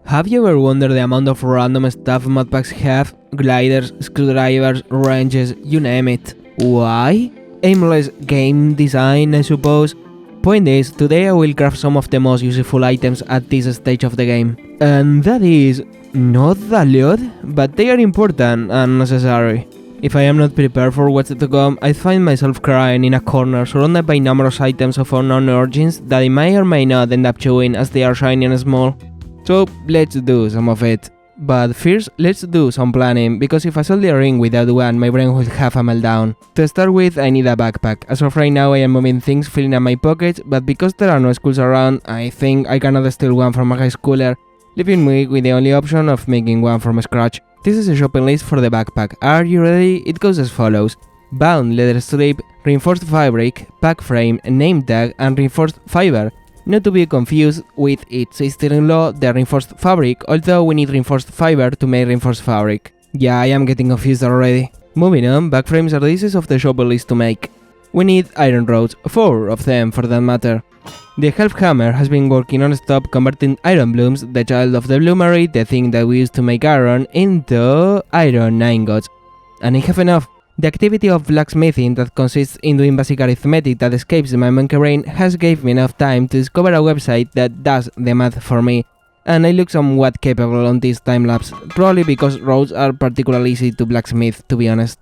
Have you ever wondered the amount of random stuff modpacks have? Gliders, screwdrivers, wrenches, you name it. Why? Aimless game design, I suppose. Point is, today I will craft some of the most useful items at this stage of the game. And that is not a lot, but they are important and necessary. If I am not prepared for what's to come, I find myself crying in a corner surrounded by numerous items of unknown origins that I may or may not end up chewing as they are shiny and small. So let's do some of it. But first, let's do some planning, because if I sold the ring without one, my brain would have a meltdown. To start with, I need a backpack. As of right now, I am moving things, filling up my pockets, but because there are no schools around, I think I cannot steal one from a high schooler, leaving me with the only option of making one from scratch. This is a shopping list for the backpack. Are you ready? It goes as follows: bound leather strip, reinforced fabric, pack frame, name tag, and reinforced fiber. Not to be confused with its sister-in-law, the reinforced fabric, although we need reinforced fiber to make reinforced fabric. Yeah, I am getting confused already. Moving on, back frames are the easiest of the shopping list to make. We need iron rods, 4 of them for that matter. The half hammer has been working non-stop converting iron blooms, the child of the bloomery, the thing that we use to make iron, into iron ingots. And I have enough. The activity of blacksmithing that consists in doing basic arithmetic that escapes my monkey brain has gave me enough time to discover a website that does the math for me, and I look somewhat capable on this time-lapse, probably because roads are particularly easy to blacksmith, to be honest.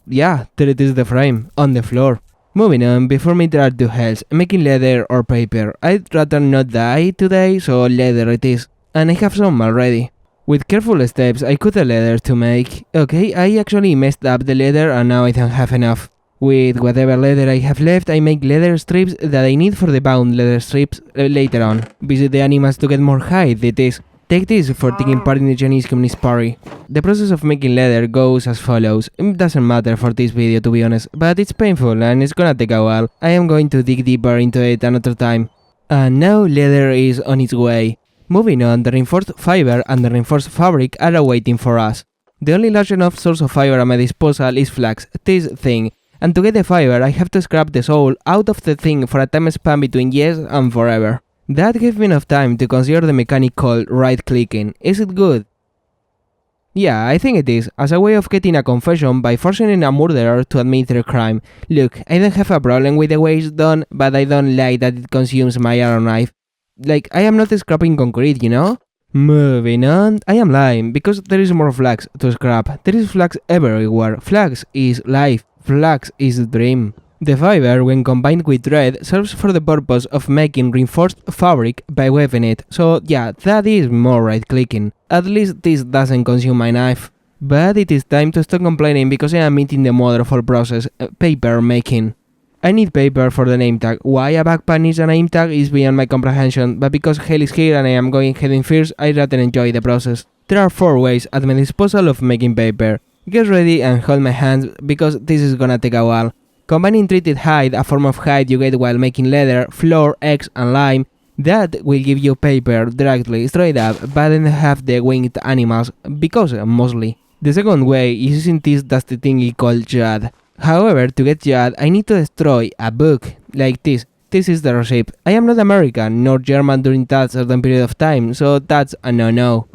Yeah, there it is, the frame, on the floor. Moving on, before me there are two hells, making leather or paper. I'd rather not die today, so leather it is, and I have some already. With careful steps, I cut the leather to make. Okay, I actually messed up the leather and now I don't have enough. With whatever leather I have left, I make leather strips that I need for the bound leather strips later on. Visit the animals to get more hide, it is. Take this for taking part in the Chinese Communist Party. The process of making leather goes as follows. It doesn't matter for this video, to be honest, but it's painful and it's gonna take a while. I am going to dig deeper into it another time. And now leather is on its way. Moving on, the reinforced fiber and the reinforced fabric are awaiting for us. The only large enough source of fiber at my disposal is flax, this thing, and to get the fiber I have to scrap the soul out of the thing for a time span between years and forever. That gave me enough time to consider the mechanic called right-clicking. Is it good? Yeah, I think it is, as a way of getting a confession by forcing a murderer to admit their crime. Look, I don't have a problem with the way it's done, but I don't like that it consumes my iron knife. Like, I am not scrapping concrete, you know? Moving on, I am lying, because there is more flax to scrap. There is flax everywhere. Flax is life. Flax is the dream. The fiber, when combined with thread, serves for the purpose of making reinforced fabric by weaving it. So yeah, that is more right-clicking. At least this doesn't consume my knife. But it is time to stop complaining because I am meeting the mother of all process, paper making. I need paper for the name tag. Why a backpack needs a name tag is beyond my comprehension, but because Hale is here and I am going heading first, I'd rather enjoy the process. There are 4 ways at my disposal of making paper. Get ready and hold my hands, because this is gonna take a while. Combining treated hide, a form of hide you get while making leather, flour, eggs and lime, that will give you paper directly, straight up, but then have the winged animals, because mostly. The second way is using this dusty thingy called jad. However, to get jad, I need to destroy a book, like this. This is the recipe. I am not American, nor German during that certain period of time, so that's a no-no.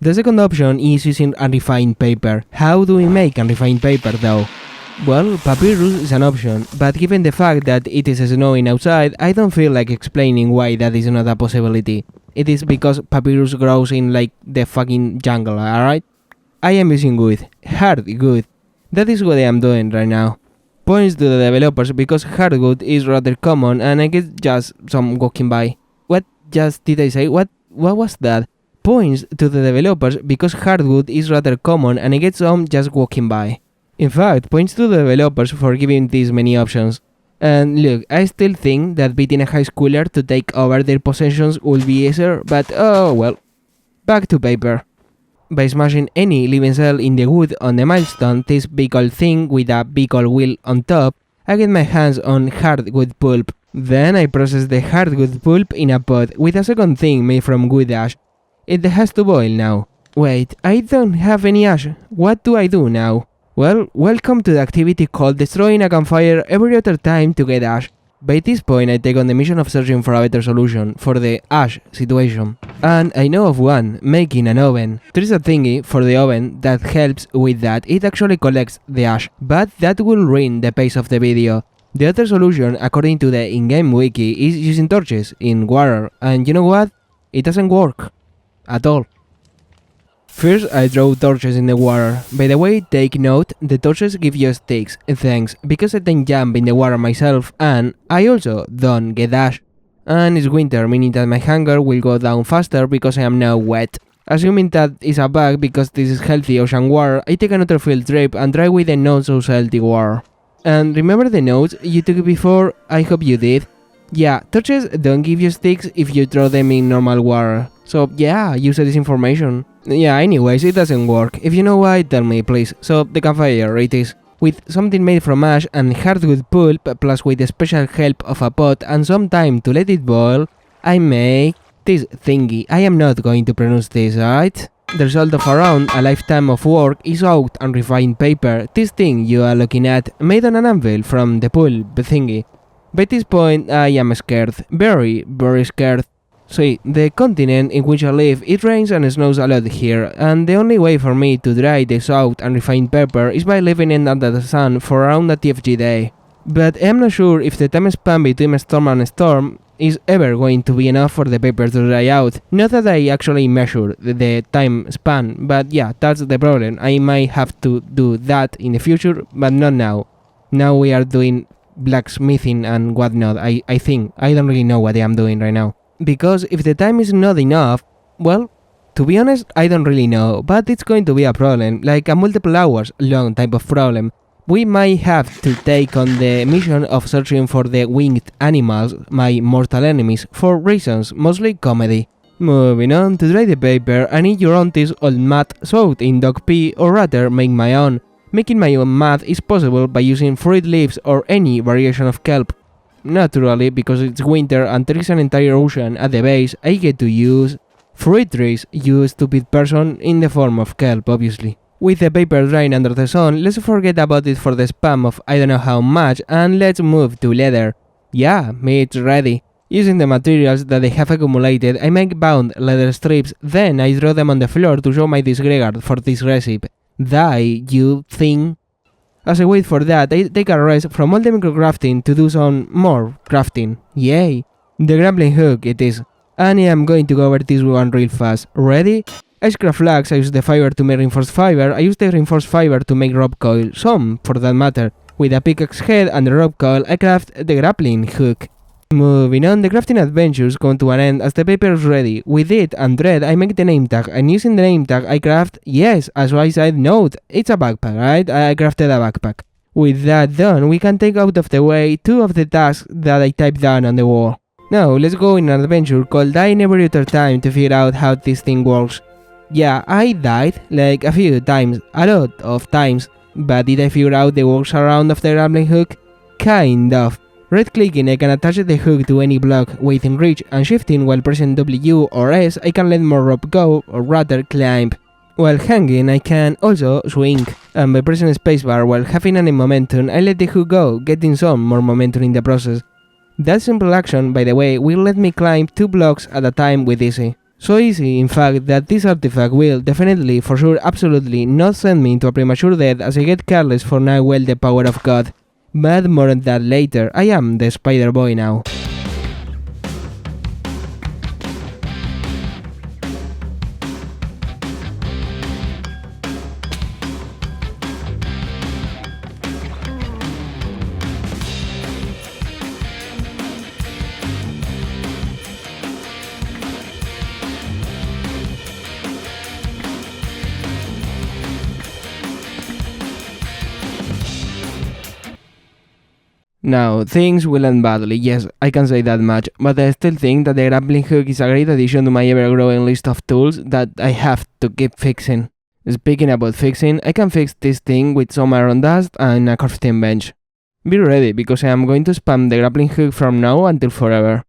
The second option is using unrefined paper. How do we make unrefined paper though? Well, papyrus is an option, but given the fact that it is snowing outside, I don't feel like explaining why that is not a possibility. It is because papyrus grows in like the fucking jungle, alright? I am using wood. Hard wood. That is what I am doing right now. Points to the developers because hardwood is rather common and I get just some walking by. What just did I say? What was that? Points to the developers because hardwood is rather common and I get some just walking by. In fact, points to the developers for giving these many options. And look, I still think that beating a high schooler to take over their possessions will be easier, but oh well. Back to paper. By smashing any living cell in the wood on the milestone, this big old thing with a big old wheel on top, I get my hands on hardwood pulp. Then I process the hardwood pulp in a pot with a second thing made from wood ash. It has to boil now. Wait, I don't have any ash. What do I do now? Well, welcome to the activity called destroying a campfire every other time to get ash. By this point, I take on the mission of searching for a better solution for the ash situation. And I know of one, making an oven. There is a thingy for the oven that helps with that. It actually collects the ash, but that will ruin the pace of the video. The other solution, according to the in-game wiki, is using torches in water, and you know what? It doesn't work. At all. First, I throw torches in the water. By the way, take note, the torches give you sticks, thanks, because I can jump in the water myself, and I also don't get ash. And it's winter, meaning that my hunger will go down faster because I am now wet. Assuming that is a bug because this is healthy ocean water, I take another field trip and try with the not so salty water. And remember the notes you took before? I hope you did. Yeah, torches don't give you sticks if you throw them in normal water. So yeah, use this information. Yeah, anyways, it doesn't work. If you know why, tell me please. So the campfire it is. With something made from ash and hardwood pulp, plus with the special help of a pot and some time to let it boil, I make this thingy. I am not going to pronounce this, right? The result of around a lifetime of work is oaked and refined paper. This thing you are looking at, made on an anvil from the pulp thingy. By this point, I am scared. Very, very scared. See, the continent in which I live, it rains and snows a lot here, and the only way for me to dry the soaked and refined pepper is by leaving it under the sun for around a TFG day. But I'm not sure if the time span between storm and storm is ever going to be enough for the paper to dry out. Not that I actually measure the time span, but yeah, that's the problem. I might have to do that in the future, but not now. Now we are doing blacksmithing and whatnot, I think. I don't really know what I am doing right now. Because if the time is not enough, well, to be honest, I don't really know, but it's going to be a problem, like a multiple hours long type of problem. We might have to take on the mission of searching for the winged animals, my mortal enemies, for reasons, mostly comedy. Moving on, to dry the paper, I need your auntie's old mat soaked in dog pee, or rather make my own. Making my own mat is possible by using fruit leaves or any variation of kelp. Naturally, because it's winter and there is an entire ocean at the base, I get to use fruit trees, you stupid person, in the form of kelp, obviously. With the paper drying under the sun, let's forget about it for the spam of I don't know how much, and let's move to leather. Yeah, it's ready. Using the materials that I have accumulated, I make bound leather strips, then I draw them on the floor to show my disregard for this recipe. Die, you thing. As I wait for that, I take a rest from all the microcrafting to do some more crafting. Yay! The grappling hook it is. And I am going to go over this one real fast. Ready? I craft flags, I use the fiber to make reinforced fiber, I use the reinforced fiber to make rope coil, some for that matter. With a pickaxe head and the rope coil, I craft the grappling hook. Moving on, the crafting adventures come to an end as the paper is ready. With it and thread, I make the name tag, and using the name tag, I craft, yes, as I said, note, it's a backpack, right? I crafted a backpack. With that done, we can take out of the way 2 of the tasks that I typed down on the wall. Now, let's go in an adventure called Dying Every Other Time to figure out how this thing works. Yeah, I died, like a few times, a lot of times, but did I figure out the works around of the grappling hook? Kind of. Right-clicking, I can attach the hook to any block, within reach, and shifting while pressing W or S, I can let more rope go, or rather climb. While hanging, I can also swing, and by pressing spacebar while having any momentum, I let the hook go, getting some more momentum in the process. That simple action, by the way, will let me climb 2 blocks at a time with easy. So easy, in fact, that this artifact will definitely, for sure, absolutely not send me into a premature death as I get careless for now well the power of God. But more on that later, I am the Spider Boy now. Now, things will end badly, yes, I can say that much, but I still think that the grappling hook is a great addition to my ever-growing list of tools that I have to keep fixing. Speaking about fixing, I can fix this thing with some iron dust and a crafting bench. Be ready, because I am going to spam the grappling hook from now until forever.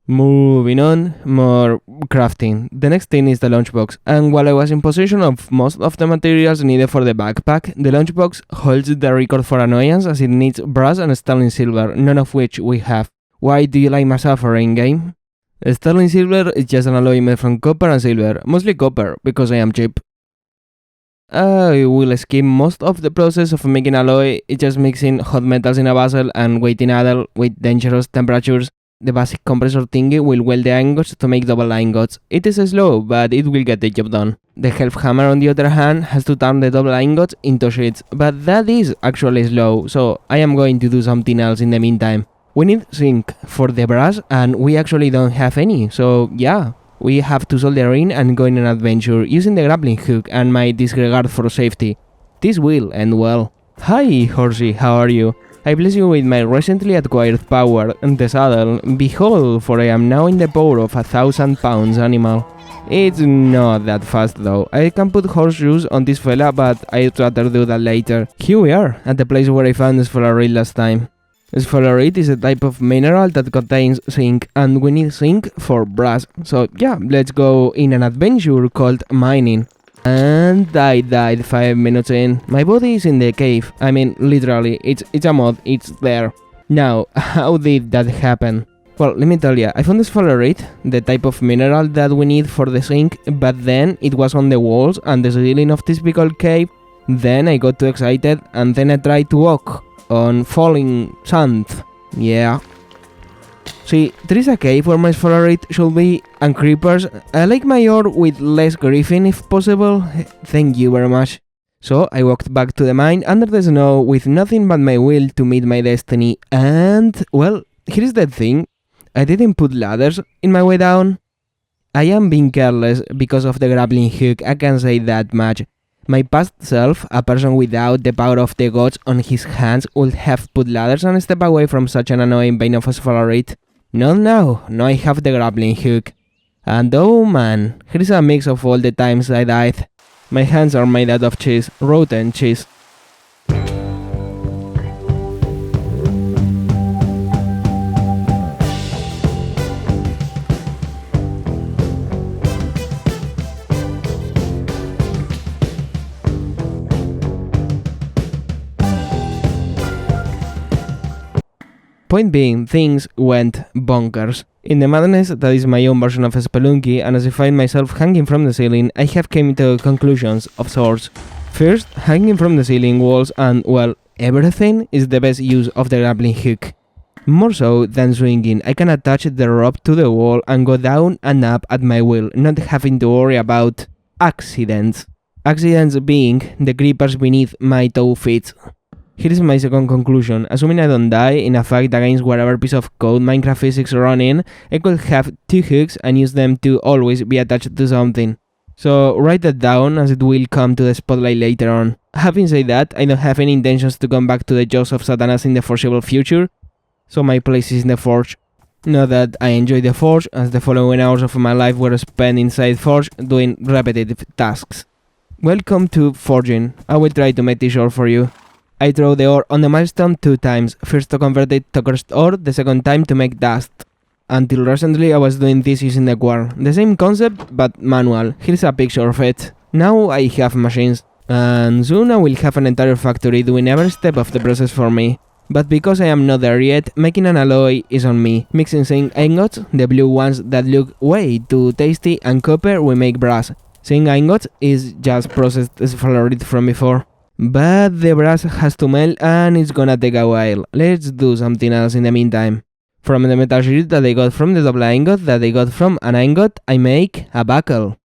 Moving on, more crafting. The next thing is the lunchbox, and while I was in possession of most of the materials needed for the backpack, the lunchbox holds the record for annoyance as it needs brass and sterling silver, none of which we have. Why do you like my Soaring game? Sterling silver is just an alloy made from copper and silver, mostly copper, because I am cheap. I will skip most of the process of making alloy, it's just mixing hot metals in a vessel and waiting idle with dangerous temperatures. The basic compressor thingy will weld the ingots to make double ingots. It is slow, but it will get the job done. The half hammer on the other hand has to turn the double ingots into sheets, but that is actually slow, so I am going to do something else in the meantime. We need zinc for the brass and we actually don't have any, so yeah. We have to solder in and go on an adventure using the grappling hook and my disregard for safety. This will end well. Hi horsey, how are you? I bless you with my recently acquired power and the saddle. Behold, for I am now in the power of 1,000 pounds animal. It's not that fast though. I can put horseshoes on this fella, but I'd rather do that later. Here we are, at the place where I found sphalerite last time. Sphalerite is a type of mineral that contains zinc, and we need zinc for brass. So yeah, let's go in an adventure called mining. And I died 5 minutes in. My body is in the cave. I mean, literally, it's a mod, it's there. Now, how did that happen? Well, let me tell ya, I found the sphalerite, the type of mineral that we need for the zinc, but then it was on the walls and the ceiling of this big old cave. Then I got too excited and then I tried to walk on falling sand. Yeah. See, there is a cave where my sphalerite should be, and creepers. I like my ore with less griefing if possible. Thank you very much. So I walked back to the mine under the snow with nothing but my will to meet my destiny. And, well, here's the thing. I didn't put ladders in my way down. I am being careless because of the grappling hook, I can say that much. My past self, a person without the power of the gods on his hands, would have put ladders and step away from such an annoying vein of sphalerite. Not now, now I have the grappling hook. And oh man, here's a mix of all the times I died. My hands are made out of cheese, rotten cheese. Point being, things went bonkers. In the madness that is my own version of Spelunky, and as I find myself hanging from the ceiling, I have came to conclusions of sorts. First, hanging from the ceiling walls and, well, everything is the best use of the grappling hook. More so than swinging, I can attach the rope to the wall and go down and up at my will, not having to worry about accidents. Accidents being the creepers beneath my toe feet. Here is my second conclusion. Assuming I don't die in a fight against whatever piece of code Minecraft physics run in, I could have two hooks and use them to always be attached to something. So write that down as it will come to the spotlight later on. Having said that, I don't have any intentions to come back to the jaws of Satanas in the foreseeable future, so my place is in the forge. Not that I enjoy the forge, as the following hours of my life were spent inside forge doing repetitive tasks. Welcome to forging. I will try to make this short for you. I throw the ore on the milestone 2 times, first to convert it to cursed ore, the second time to make dust. Until recently I was doing this using the quarry. The same concept, but manual. Here's a picture of it. Now I have machines, and soon I will have an entire factory doing every step of the process for me. But because I am not there yet, making an alloy is on me. Mixing zinc ingots, the blue ones that look way too tasty, and copper we make brass. Zinc ingots is just processed sphalerite from before. But the brass has to melt and it's gonna take a while. Let's do something else in the meantime. From the metal sheet that I got from the double ingot that I got from an ingot, I make a buckle.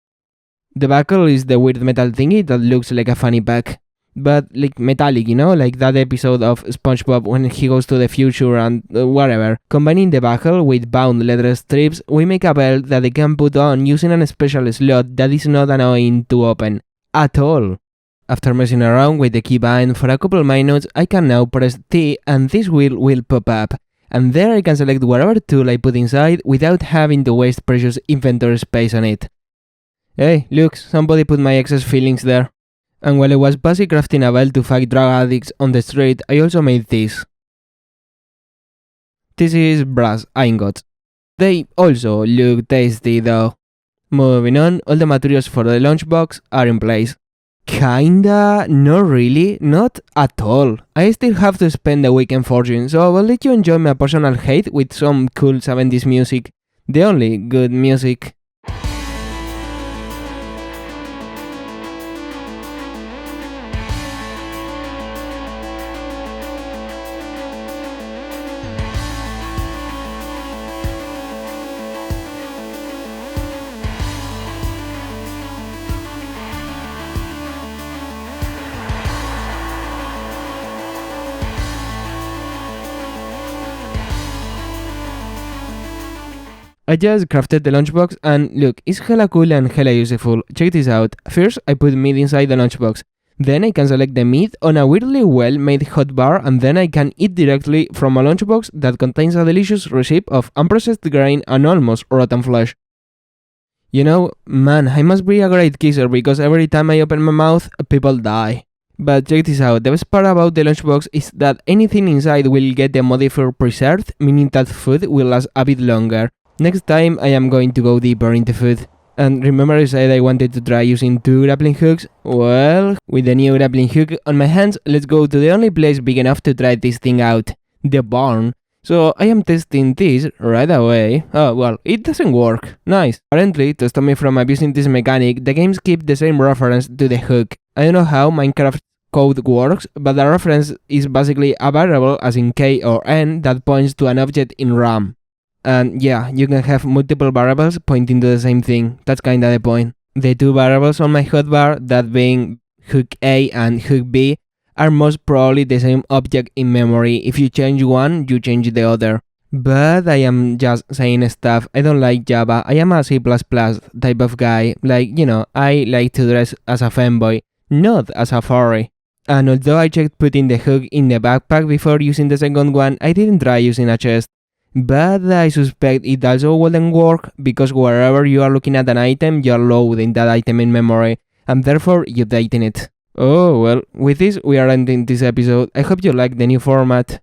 The buckle is the weird metal thingy that looks like a fanny pack. But like metallic, you know, like that episode of SpongeBob when he goes to the future and whatever. Combining the buckle with bound leather strips, we make a belt that I can put on using a special slot that is not annoying to open. At all. After messing around with the keybind for a couple minutes, I can now press T and this wheel will pop up. And there I can select whatever tool I put inside without having to waste precious inventory space on it. Hey, look, somebody put my excess fillings there. And while I was busy crafting a belt to fight drug addicts on the street, I also made this. This is brass ingots. They also look tasty though. Moving on, all the materials for the lunchbox are in place. Kinda, not really, not at all. I still have to spend the weekend forging, so I will let you enjoy my personal hate with some cool 70s music. The only good music. I just crafted the lunchbox and look, it's hella cool and hella useful. Check this out. First, I put meat inside the lunchbox. Then I can select the meat on a weirdly well-made hotbar and then I can eat directly from a lunchbox that contains a delicious recipe of unprocessed grain and almost rotten flesh. You know, man, I must be a great kisser because every time I open my mouth, people die. But check this out, the best part about the lunchbox is that anything inside will get the modifier preserved, meaning that food will last a bit longer. Next time I am going to go deeper into food. And remember I said I wanted to try using 2 grappling hooks? Well, with the new grappling hook on my hands, let's go to the only place big enough to try this thing out. The barn. So I am testing this right away. Oh well, it doesn't work. Nice. Apparently, to stop me from abusing this mechanic, the games keep the same reference to the hook. I don't know how Minecraft code works, but the reference is basically a variable as in K or N that points to an object in RAM. And yeah, you can have multiple variables pointing to the same thing. That's kinda the point. The 2 variables on my hotbar, that being hook A and hook B, are most probably the same object in memory. If you change one, you change the other. But I am just saying stuff. I don't like Java. I am a C++ type of guy. Like, you know, I like to dress as a fanboy, not as a furry. And although I checked putting the hook in the backpack before using the second one, I didn't try using a chest. But I suspect it also wouldn't work because wherever you are looking at an item, you are loading that item in memory, and therefore updating it. Oh well, with this we are ending this episode. I hope you like the new format.